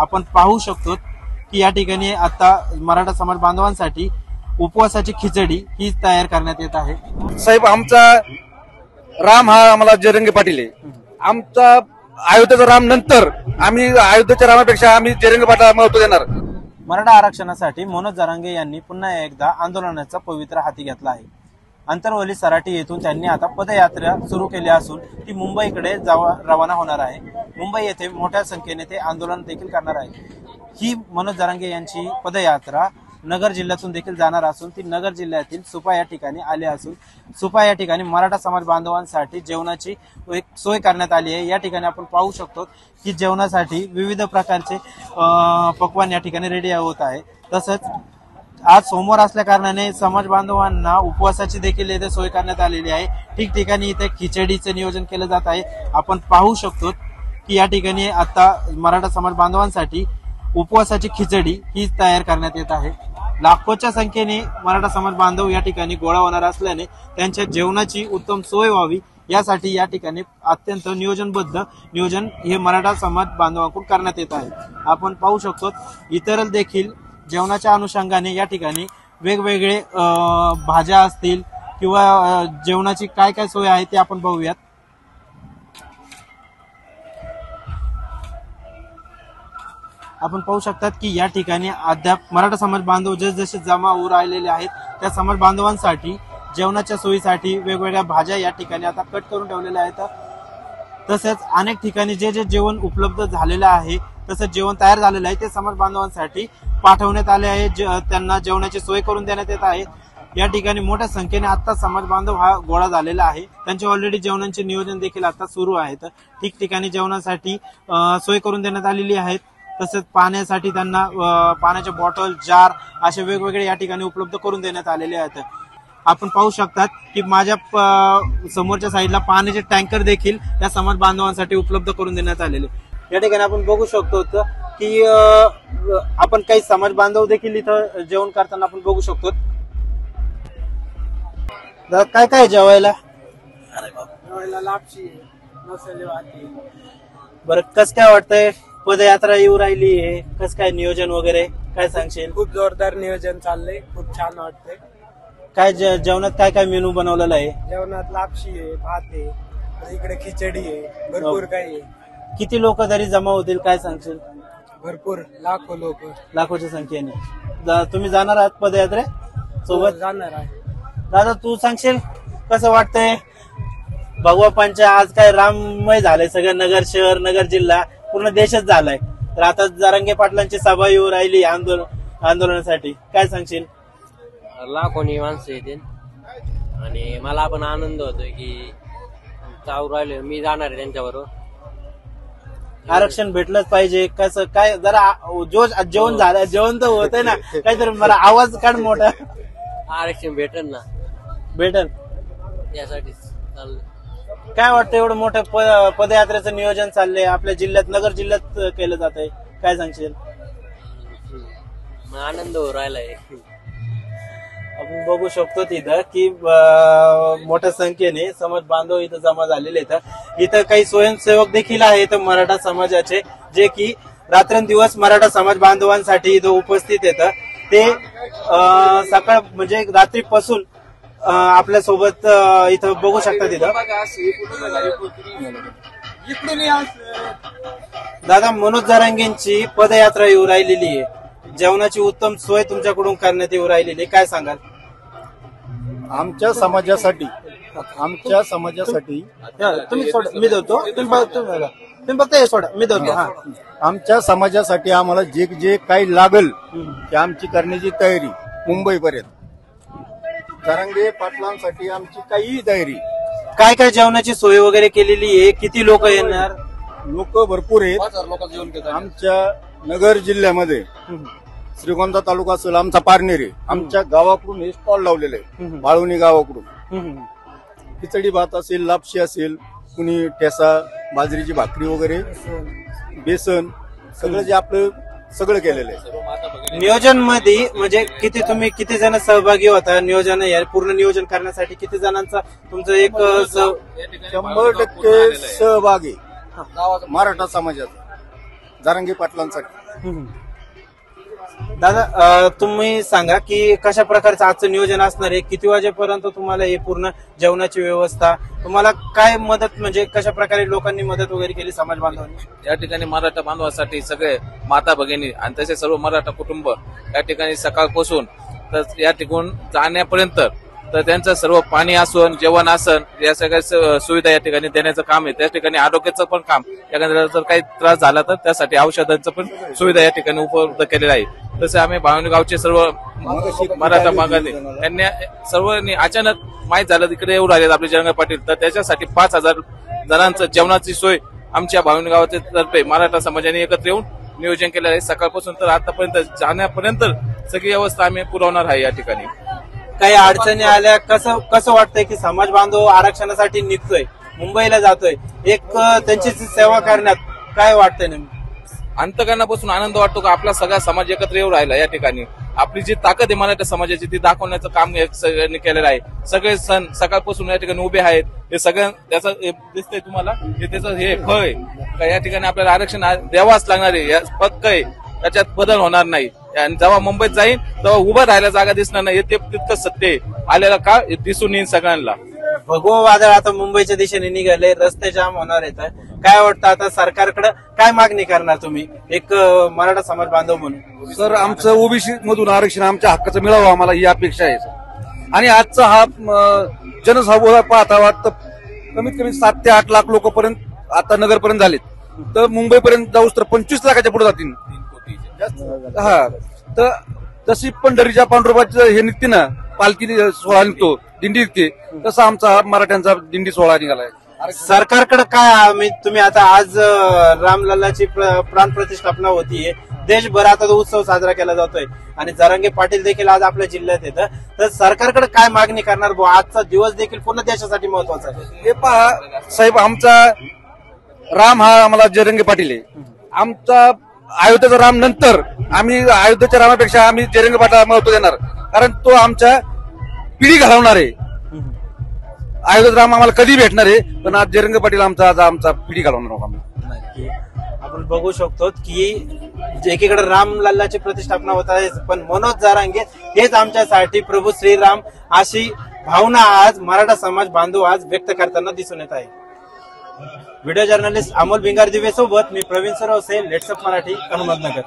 आपण पाहू शकतो की या ठिकाणी आता मराठा समाज बांधवांसाठी उपवासाची खिचडी ही तयार करण्यात येत आहे। साहेब, आमचा राम हा आम्हाला जयरंगे पाटील आहे। आमचा अयोध्येचा राम नंतर आम्ही अयोध्येच्या रामापेक्षा आम्ही जयरंगे पाटलाला महत्व देणार। मराठा आरक्षणासाठी मनोज जरांगे यांनी पुन्हा एकदा आंदोलनाचा पवित्रा हाती घेतला आहे। अंतरवली सराटी येथून त्यांनी आता पदयात्रा सुरू केली असून ती मुंबईकडे रवाना होणार आहे। मुंबई येथे मोठ्या संख्येने ते आंदोलन देखील करणार आहे। ही मनोज जरांगे यांची पदयात्रा नगर जिल्ह्यातून देखील जाणार असून ती नगर जिल्ह्यातील सुपा या ठिकाणी आली असून सुपा या ठिकाणी मराठा समाज बांधवांसाठी जेवणाची एक सोय करण्यात आली आहे। या ठिकाणी आपण पाहू शकतो की जेवणासाठी विविध प्रकारचे पक्वान या ठिकाणी रेडी होत आहे। तसंच आज सोमवार असल्या कारणाने समाज बांधवांना उपवासाची देखील येथे सोय करण्यात आलेली आहे। ठिकठिकाणी इथे खिचडीचे नियोजन केलं जात आहे। आपण पाहू शकतो की या ठिकाणी आता मराठा समाज बांधवांसाठी उपवासाची खिचडी ही तयार करण्यात येत आहे। लाखोच्या संख्येने मराठा समाज बांधव या ठिकाणी गोळा होणार असल्याने त्यांच्या जेवणाची उत्तम सोय व्हावी यासाठी या ठिकाणी अत्यंत नियोजन हे मराठा समाज बांधवांकडून करण्यात येत आहे। आपण पाहू शकतो इतर देखील जेवणाच्या अनुषंगाने या ठिकाणी वेगवेगळे भाज्या असतील किंवा जेवणाची काय काय सोय आहे ते आपण बघूयात। आपण पाहू शकतात की या ठिकाणी अद्याप मराठा समाज बांधव जसे जमा होऊ राहिलेले आहेत त्या समाज बांधवांसाठी जेवणाच्या सोयीसाठी वेगवेगळ्या भाज्या या ठिकाणी आता कट करून ठेवलेल्या आहेत। तसेच अनेक ठिकाणी जे जेवण उपलब्ध झालेलं आहे तसंच जेवण तयार झालेलं आहे ते समाज बांधवांसाठी पाठवण्यात आले आहे। त्यांना जेवणाची सोय करून देण्यात येत आहे। या ठिकाणी मोठ्या संख्येने आता समाज बांधव हा गोळा झालेला आहे। त्यांचे ऑलरेडी जेवणाचे नियोजन देखील आता सुरू आहे। ठिकठिकाणी जेवणासाठी सोय करून देण्यात आलेली आहे। तसेच पाण्यासाठी त्यांना पाण्याचे बॉटल जार असे वेगवेगळे या ठिकाणी उपलब्ध करून देण्यात आलेले आहेत। आपण पाहू शकतात की माझ्या समोरच्या साईडला पाण्याचे टँकर देखील या समाज बांधवांसाठी उपलब्ध करून देण्यात आलेले। या ठिकाणी आपण बघू शकतो की आपण काही समाज बांधव देखील इथं जेवण करताना आपण बघू शकतो। काय काय जेवायला? लापशी, मसाले वाटी। बरं, कस काय वाटतंय? पदयात्रा येऊ राहिली आहे, कस काय नियोजन वगैरे काय सांगशील? खूप जोरदार नियोजन चाललंय, खूप छान वाटतंय। काय जेवणात काय काय मेनू बनवलेला आहे? जेवणात लापशी आहे, भात आहे, इकडे खिचडी आहे, भरपूर काही आहे। किती लोक तरी जमा होतील काय सांगशील? भरपूर लाखो लोक, लाखोच्या संख्येने। तुम्ही जाणार आहात पदयात्रे सोबत? जाणार आहे। दादा, तू सांगशील कसं वाटतंय? भगवा पंच आज काय राममय झालंय, सगळं नगर शहर नगर जिल्हा पूर्ण देशच झालाय। तर आता जरांगे पाटलांची सभा येऊ राहिली आंदोलनासाठी, काय सांगशील? लाखोनी माणसं येतील आणि मला पण आनंद होतोय की चावू राहिले, मी जाणार आहे त्यांच्याबरोबर। आरक्षण भेटलंच पाहिजे, कसं काय जरा जेवण झालं, जेवण तर होतंय ना, काहीतरी मला आवाज काढ मोठा। आरक्षण भेटल ना, भेटल यासाठीच चाललंय। काय वाटतं एवढं मोठं पदयात्रेचं नियोजन चाललंय आपल्या जिल्ह्यात, नगर जिल्ह्यात केलं जात आहे, काय सांगशील? आनंद हो राहिलाय। आपण बघू शकतो तिथं की मोठ्या संख्येने समाज बांधव इथं जमा झालेले आहेत। इथं काही स्वयंसेवक देखील आहेत मराठा समाजाचे, जे की रात्रंदिवस मराठा समाज बांधवांसाठी इथं उपस्थित येतात। ते सकाळ म्हणजे रात्रीपासून आपल्या सोबत इथं बघू शकता। तिथं दादा, मनोज जरांगेंची पदयात्रा येऊ राहिलेली आहे, जेवणाची उत्तम सोय तुमच्याकडून करण्यात येऊ राहिलेली, काय सांगाल? आमच्या समाजासाठी तुम्ही सोडा, मी देतो, तुम्ही फक्त हे सोडा, मी देतो। हा, आमच्या समाजासाठी आम्हाला जे जे काही लागल ते आमची करण्याची तयारी मुंबईपर्यंत। जरांगे पाटलांसाठी आमची काही तयारी। काय काय जेवणाची सोय वगैरे केलेली आहे? किती लोक येणार? लोक भरपूर आहेत। आमच्या नगर जिल्ह्यामध्ये श्रीगोंदा तालुका असेल, आमचा पारनेर, आमच्या गावाकडून हे स्टॉल लावलेले आहे, बाळवणी गावाकडून। खिचडी भात असेल, लापशी असेल, कुणी ठेसा, बाजरीची भाकरी वगैरे, बेसन, सगळं जे आपलं सगळं केलेलं आहे। नियोजन मध्ये म्हणजे किती जण सहभागी होता? नियोजन पूर्ण नियोजन करण्यासाठी किती जणांचा तुमचं एक 100% सहभागी मराठा समाजाचा जरांगे पाटलांसाठी। दादा तुम्ही सांगा की कशा प्रकारचं आजचं नियोजन असणार आहे, किती वाजेपर्यंत तुम्हाला हे पूर्ण जेवणाची व्यवस्था, तुम्हाला काय मदत म्हणजे कशा प्रकारे लोकांनी मदत वगैरे केली समाज बांधवांनी? या ठिकाणी मराठा बांधवासाठी सगळे माता भगिनी आणि तसे सर्व मराठा कुटुंब या ठिकाणी सकाळपासून तर या ठिकाणी जाण्यापर्यंत तर त्यांचं सर्व पाणी असून जेवण असन या सगळ्या सुविधा या ठिकाणी देण्याचं काम आहे. त्या ठिकाणी आरोग्याचं पण काम, एखाद्याला जर काही त्रास झाला तर त्यासाठी औषधांचं पण सुविधा या ठिकाणी उपलब्ध केलेली आहे. तसे आम्ही भावनी गावचे सर्व मराठा भागातील त्यांनी सर्वांनी अचानक माहीत झालं इकडे येऊ राहिले आपले जरंगे पाटील, तर त्याच्यासाठी 5,000 जणांचं जेवणाची सोय आमच्या भावनी गावाच्या तर्फे मराठा समाजाने एकत्र येऊन नियोजन केलेलं आहे. सकाळपासून तर आतापर्यंत जाण्यापर्यंत सगळी व्यवस्था आम्ही पुरवणार आहे. या ठिकाणी काही अडचणी आल्या कसं वाटतंय की समाज बांधव आरक्षणासाठी निघतोय, मुंबईला जातोय, एक त्यांची सेवा करण्यात काय वाटतंय नेमकं? अंतकरणापासून आनंद वाटतो का आपला सगळा समाज एकत्र येऊ राहिला. या ठिकाणी आपली जी ताकद आहे मराठा समाजाची ती दाखवण्याचं काम सगळ्यांनी केलेलं आहे. सगळे सण सकाळपासून या ठिकाणी उभे आहेत. हे सगळं त्याचं दिसतंय तुम्हाला, हे त्याचं हे फळ आहे का या ठिकाणी आपल्याला आरक्षण द्यावाच लागणार आहे. पक्क आहे, त्याच्यात बदल होणार नाही. आणि जेव्हा मुंबईत जाईन तेव्हा उभं राहायला जागा दिसणार नाही, ते तितकं सत्य आहे. आलेला का दिसून येईल सगळ्यांना. भगवा वादळ आता मुंबईच्या दिशेने निघाले, रस्ते जाम होणार आहेत. काय वाटतं आता सरकारकडे काय मागणी करणार तुम्ही एक मराठा समाज बांधव म्हणून? सर आमचं ओबीसी मधून आरक्षण आमच्या हक्काचं मिळावं आम्हाला ही अपेक्षा आहे. आणि आजचा हा जनसंवाद पाहता वाटतं कमीत कमी 7 ते 8 लाख लोकांपर्यंत आता नगरपर्यंत झालेत, तर मुंबईपर्यंत जाऊस तर 25 लाखाच्या पुढे जातील. हा तर जशी पंढरीच्या पांडुरंगाचं हे निघते ना, पालखी सोहळा निघतो, दिंडी निघते, तसा आमचा मराठ्यांचा दिंडी सोहळा निघालाय. सरकारकडे काय तुम्ही आता आज रामलल्लाची प्राण प्रतिष्ठापना होतीये, देशभर आता तो उत्सव साजरा केला जातोय आणि जरांगे पाटील देखील आज आपल्या जिल्ह्यात येतं, तर सरकारकडे काय मागणी करणार? आजचा दिवस देखील पूर्ण देशासाठी महत्वाचा आहे. हे पहा साहेब, आमचा राम हा आम्हाला जरंगे पाटील आहे. आमचा अयोध्येचा राम नंतर आम्ही अयोध्येच्या रामापेक्षा आम्ही जरंगे पाटलाला महत्व देणार, कारण तो आमच्या पिढी घालवणार आहे. अयोध्येचा राम आम्हाला कधी भेटणार आहे, पण आज जरंगे पाटील आमचा पिढी घालवणार आम्ही. आपण बघू शकतो की एकीकडे रामलल्लाची प्रतिष्ठापना होत आहे, पण मनोज जरांगे हेच आमच्यासाठी प्रभू श्रीराम अशी भावना आज मराठा समाज बांधव आज व्यक्त करताना दिसून येत आहे. व्हिडिओ जर्नलिस्ट अमोल भिंगार दिवे सोबत मी प्रवीण सरवसे, लेट्सअप मराठी, अहमदनगर.